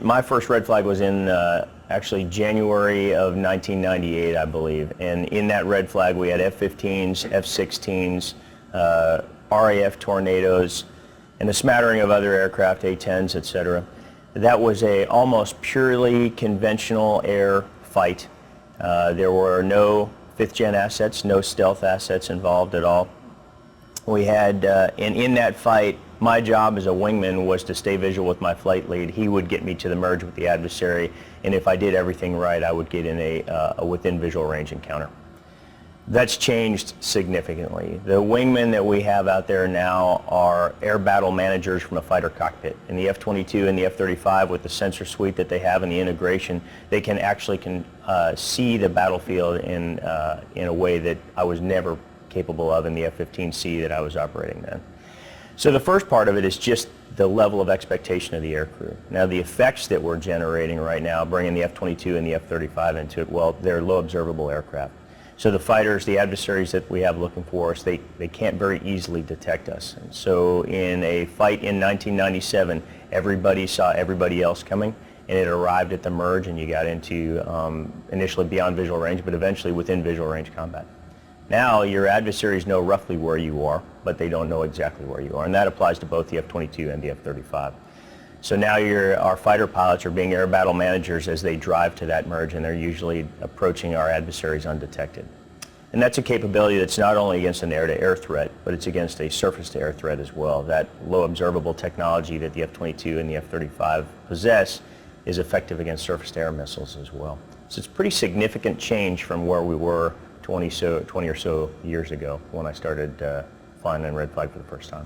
my first red flag was in actually January of 1998, I believe. And in that red flag, we had F-15s, F-16s, RAF Tornadoes, and a smattering of other aircraft, A-10s, etc. That was a almost purely conventional air fight. There were no fifth-gen assets, no stealth assets involved at all. We had, and in that fight, my job as a wingman was to stay visual with my flight lead. He would get me to the merge with the adversary, and if I did everything right, I would get in a within visual range encounter. That's changed significantly. The wingmen that we have out there now are air battle managers from a fighter cockpit. In the F-22 and the F-35, with the sensor suite that they have and the integration, they can actually see the battlefield in a way that I was never capable of in the F-15C that I was operating then. So the first part of it is just the level of expectation of the aircrew. Now the effects that we're generating right now, bringing the F-22 and the F-35 into it, well, they're low observable aircraft. So the fighters, the adversaries that we have looking for us, they can't very easily detect us. And so in a fight in 1997, everybody saw everybody else coming, and it arrived at the merge, and you got into initially beyond visual range, but eventually within visual range combat. Now your adversaries know roughly where you are, but they don't know exactly where you are, and that applies to both the F-22 and the F-35. So now our fighter pilots are being air battle managers as they drive to that merge, and they're usually approaching our adversaries undetected. And that's a capability that's not only against an air-to-air threat, but it's against a surface-to-air threat as well. That low observable technology that the F-22 and the F-35 possess is effective against surface-to-air missiles as well. So it's a pretty significant change from where we were 20 or so years ago when I started flying in red flag for the first time.